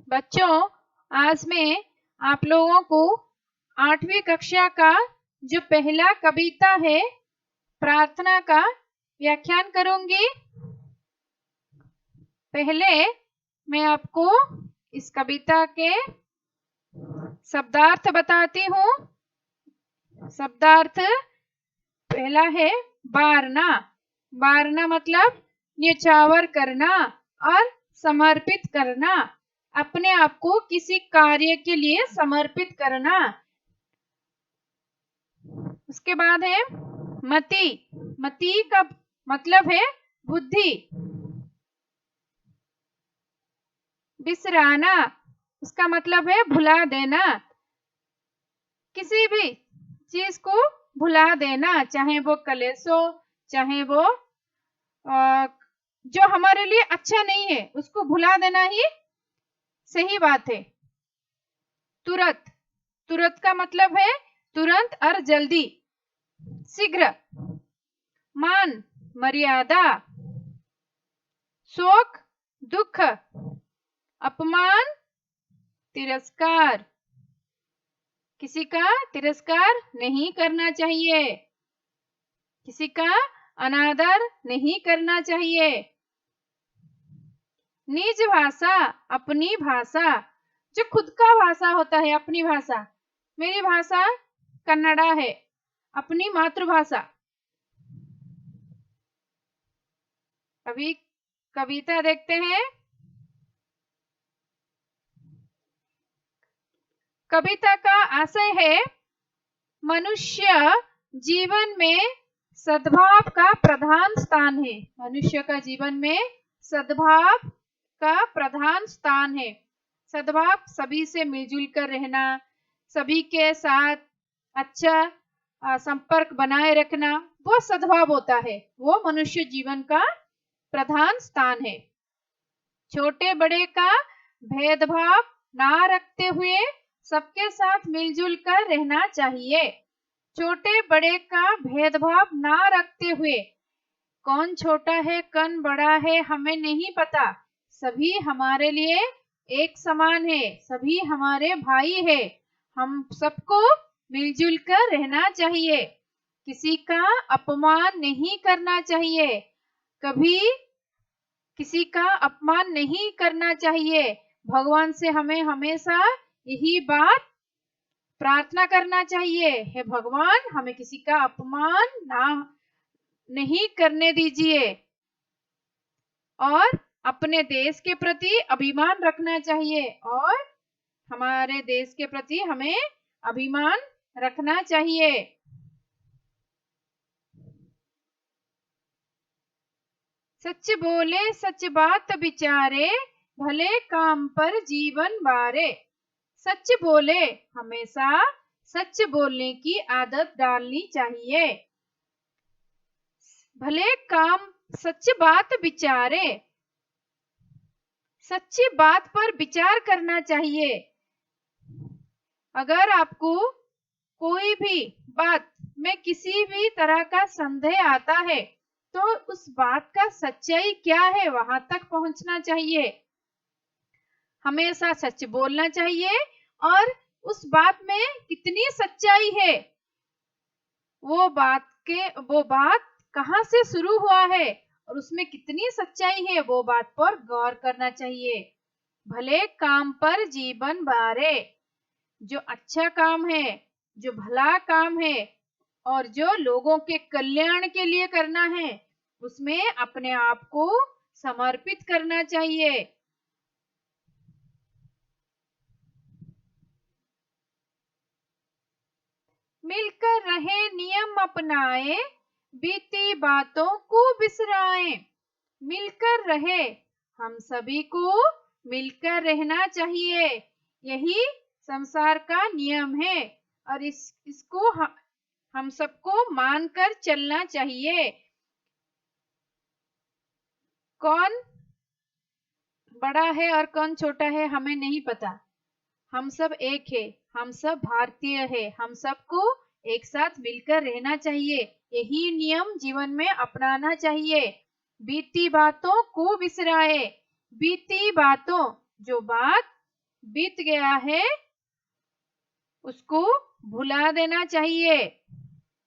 बच्चों, आज मैं आप लोगों को 8वीं कक्षा का जो पहला कविता है प्रार्थना का व्याख्यान करूंगी। पहले मैं आपको इस कविता के शब्दार्थ बताती हूँ। शब्दार्थ पहला है बारना। बारना मतलब न्यौछावर करना और समर्पित करना, अपने आप को किसी कार्य के लिए समर्पित करना। उसके बाद है मति। मति का मतलब है बुद्धि। बिसराना, उसका मतलब है भुला देना, किसी भी चीज को भुला देना, चाहे वो कलेश हो, चाहे वो जो हमारे लिए अच्छा नहीं है उसको भुला देना ही सही बात है। तुरंत, तुरंत का मतलब है तुरंत और जल्दी। शीघ्र, मान मर्यादा, शोक दुख, अपमान तिरस्कार। किसी का तिरस्कार नहीं करना चाहिए, किसी का अनादर नहीं करना चाहिए। निज भाषा, अपनी भाषा, जो खुद का भाषा होता है, अपनी भाषा। मेरी भाषा कन्नड़ा है, अपनी मातृभाषा। अभी कविता देखते हैं। कविता का आशय है मनुष्य जीवन में सद्भाव का प्रधान स्थान है। मनुष्य का जीवन में सद्भाव का प्रधान स्थान है। सद्भाव सभी से मिलजुल कर रहना, सभी के साथ अच्छा संपर्क बनाए रखना, वो सद्भाव होता है, वो मनुष्य जीवन का प्रधान स्थान है। छोटे बड़े का भेदभाव ना रखते हुए सबके साथ मिलजुल कर रहना चाहिए। छोटे बड़े का भेदभाव ना रखते हुए, कौन छोटा है कौन बड़ा है हमें नहीं पता, सभी हमारे लिए एक समान है, सभी हमारे भाई है। हम सबको मिलजुल कर रहना चाहिए, किसी का अपमान नहीं करना चाहिए, कभी किसी का अपमान नहीं करना चाहिए। भगवान से हमें हमेशा यही बात प्रार्थना करना चाहिए, हे भगवान हमें किसी का अपमान नहीं करने दीजिए। और अपने देश के प्रति अभिमान रखना चाहिए, और हमारे देश के प्रति हमें अभिमान रखना चाहिए। सच बोले सच बात विचारे, भले काम पर जीवन बारे। सच बोले, हमेशा सच बोलने की आदत डालनी चाहिए। भले काम, सच बात विचारे, सच्ची बात पर विचार करना चाहिए। अगर आपको कोई भी बात में किसी भी तरह का संदेह आता है तो उस बात का सच्चाई क्या है वहां तक पहुंचना चाहिए। हमेशा सच बोलना चाहिए, और उस बात में कितनी सच्चाई है, वो बात कहां से शुरू हुआ है और उसमें कितनी सच्चाई है, वो बात पर गौर करना चाहिए। भले काम पर जीवन बारे, जो अच्छा काम है, जो भला काम है और जो लोगों के कल्याण के लिए करना है, उसमें अपने आप को समर्पित करना चाहिए। मिलकर रहे नियम अपनाए, बीती बातों को बिसराए। मिलकर रहे, हम सभी को मिलकर रहना चाहिए, यही संसार का नियम है, और इसको हम सबको मानकर चलना चाहिए। कौन बड़ा है और कौन छोटा है हमें नहीं पता, हम सब एक है, हम सब भारतीय है, हम सबको एक साथ मिलकर रहना चाहिए, यही नियम जीवन में अपनाना चाहिए। बीती बातों को बिसराए। बीती बातों, जो बात बीत गया है उसको भुला देना चाहिए,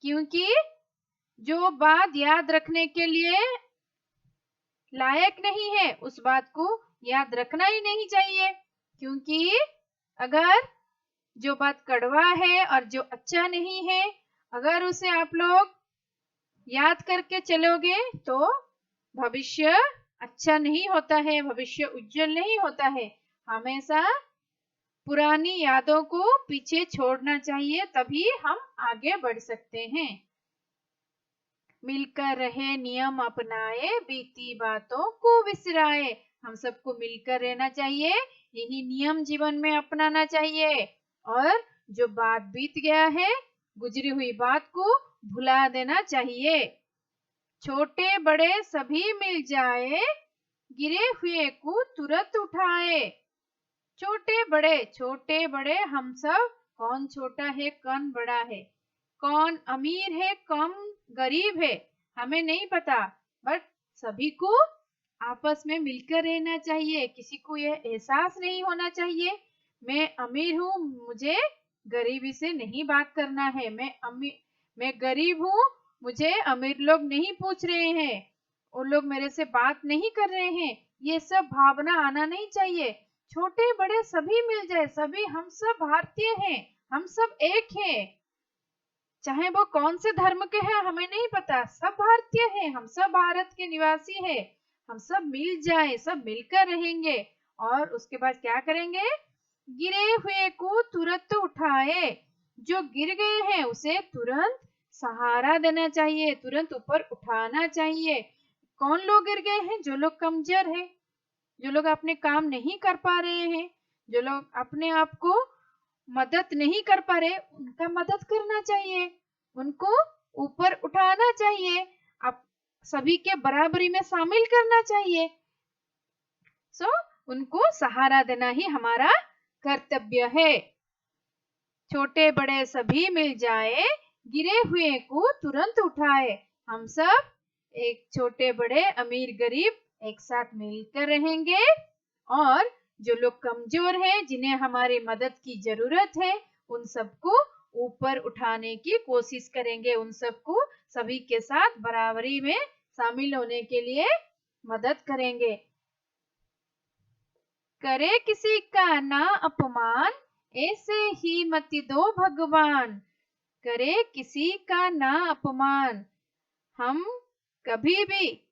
क्योंकि जो बात याद रखने के लिए लायक नहीं है उस बात को याद रखना ही नहीं चाहिए। क्योंकि अगर जो बात कड़वा है और जो अच्छा नहीं है, अगर उसे आप लोग याद करके चलोगे तो भविष्य अच्छा नहीं होता है, भविष्य उज्जवल नहीं होता है। हमेशा पुरानी यादों को पीछे छोड़ना चाहिए, तभी हम आगे बढ़ सकते हैं। मिलकर रहे नियम अपनाए, बीती बातों को विसराए। हम सबको मिलकर रहना चाहिए, यही नियम जीवन में अपनाना चाहिए, और जो बात बीत गया है, गुजरी हुई बात को भुला देना चाहिए। छोटे बड़े सभी मिल जाए, गिरे हुए को तुरंत उठाए। छोटे बड़े हम सब, कौन छोटा है कौन बड़ा है, कौन अमीर है कौन गरीब है, हमें नहीं पता, बट सभी को आपस में मिलकर रहना चाहिए। किसी को यह एहसास नहीं होना चाहिए मैं अमीर हूँ, मुझे गरीबी से नहीं बात करना है, मैं गरीब हूँ, मुझे अमीर लोग नहीं पूछ रहे हैं, वो लोग मेरे से बात नहीं कर रहे हैं, ये सब भावना आना नहीं चाहिए। छोटे बड़े सभी मिल जाए, सभी हम सब भारतीय हैं, हम सब एक हैं, चाहे वो कौन से धर्म के हैं हमें नहीं पता, सब भारतीय हैं, हम सब भारत के निवासी हैं। हम सब मिल जाए, सब मिलकर रहेंगे, और उसके बाद क्या करेंगे, गिरे हुए को तुरंत उठाए। जो गिर गए हैं उसे तुरंत सहारा देना चाहिए, तुरंत ऊपर उठाना चाहिए। कौन लोग गिर गए हैं, जो लोग कमजोर है, जो लोग अपने काम नहीं कर पा रहे हैं, जो लोग अपने आप को मदद नहीं कर पा रहे, उनका मदद करना चाहिए, उनको ऊपर उठाना चाहिए, अब सभी के बराबरी में शामिल करना चाहिए। उनको सहारा देना ही हमारा कर्तव्य है। छोटे बड़े सभी मिल जाए, गिरे हुए को तुरंत उठाए। हम सब एक छोटे बड़े अमीर गरीब एक साथ मिलकर रहेंगे, और जो लोग कमजोर हैं, जिन्हें हमारी मदद की जरूरत है, उन सबको ऊपर उठाने की कोशिश करेंगे, उन सबको सभी के साथ बराबरी में शामिल होने के लिए मदद करेंगे। करे किसी का ना अपमान, ऐसे ही मति दो भगवान। करे किसी का ना अपमान, हम कभी भी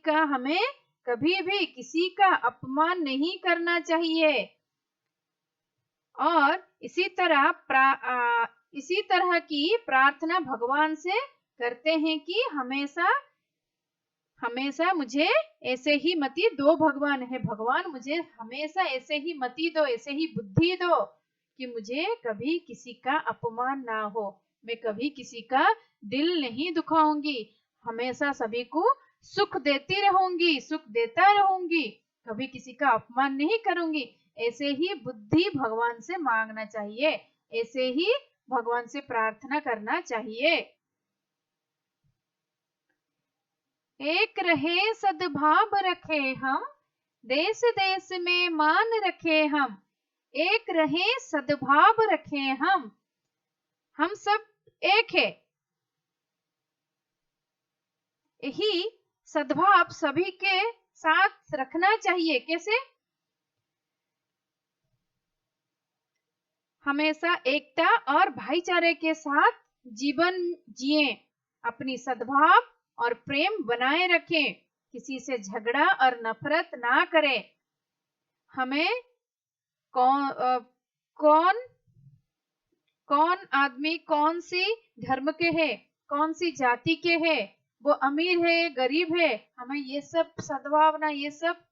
हमें कभी भी किसी का अपमान नहीं करना चाहिए। और इसी तरह की प्रार्थना भगवान से करते हैं कि हमेशा मुझे ऐसे ही मति दो, भगवान है, भगवान मुझे हमेशा ऐसे ही मति दो, ऐसे ही बुद्धि दो कि मुझे कभी किसी का अपमान ना हो, मैं कभी किसी का दिल नहीं दुखाऊंगी, हमेशा सभी को सुख देती रहूंगी, सुख देता रहूंगी, कभी किसी का अपमान नहीं करूंगी। ऐसे ही बुद्धि भगवान से मांगना चाहिए, ऐसे ही भगवान से प्रार्थना करना चाहिए। एक रहे सद्भाव रखे हम, देश देश में मान रखे हम। एक रहे सद्भाव रखे हम सब एक है, यही सद्भाव सभी के साथ रखना चाहिए। कैसे? हमेशा एकता और भाईचारे के साथ जीवन जिए, अपनी सद्भाव और प्रेम बनाए रखें, किसी से झगड़ा और नफरत ना करें। हमें कौन आदमी कौन सी धर्म के है, कौन सी जाति के है, वो अमीर है गरीब है, हमें ये सब सद्भावना, ये सब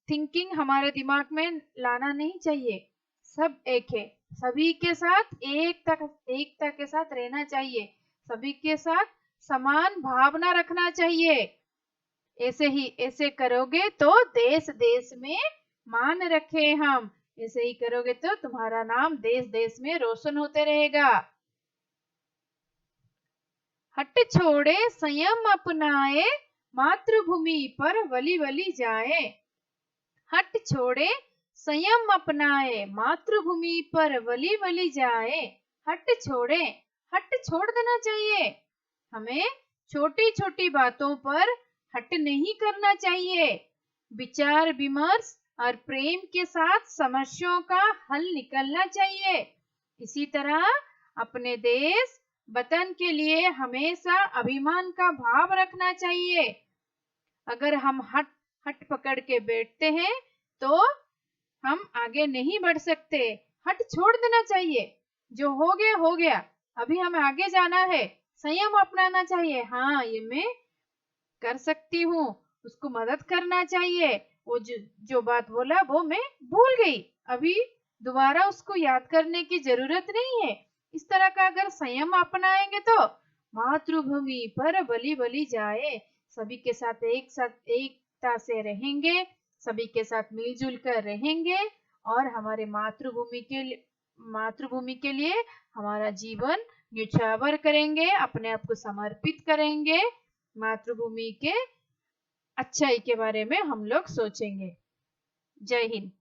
थिंकिंग हमारे दिमाग में लाना नहीं चाहिए। सब एक है, सभी के साथ एकता के साथ रहना चाहिए, सभी के साथ समान भावना रखना चाहिए। ऐसे करोगे तो देश देश में मान रखे हम, ऐसे ही करोगे तो तुम्हारा नाम देश देश में रोशन होते रहेगा। हट छोड़े संयम अपनाए, मातृभूमि पर वली वली जाए। हट छोड़े संयम अपनाए, मातृभूमि पर वली वली जाए। हट छोड़े, हट छोड़ देना चाहिए। हमें छोटी छोटी बातों पर हट नहीं करना चाहिए। विचार विमर्श और प्रेम के साथ समस्याओं का हल निकलना चाहिए। इसी तरह अपने देश वतन के लिए हमेशा अभिमान का भाव रखना चाहिए। अगर हम हट हट पकड़ के बैठते हैं तो हम आगे नहीं बढ़ सकते। हट छोड़ देना चाहिए। जो हो गया हो गया, अभी हमें आगे जाना है। संयम अपनाना चाहिए। हाँ, ये मैं कर सकती हूँ, उसको मदद करना चाहिए। वो जो बात बोला वो मैं भूल गई, अभी दोबारा उसको याद करने की जरूरत नहीं है। इस तरह का अगर संयम अपनाएंगे तो मातृभूमि पर बलि बलि जाए। सभी के साथ एकता से रहेंगे, सभी के साथ मिलजुल कर रहेंगे और हमारे मातृभूमि के लिए हमारा जीवन न्यौछावर करेंगे, अपने आप को समर्पित करेंगे। मातृभूमि के अच्छाई के बारे में हम लोग सोचेंगे। जय हिंद।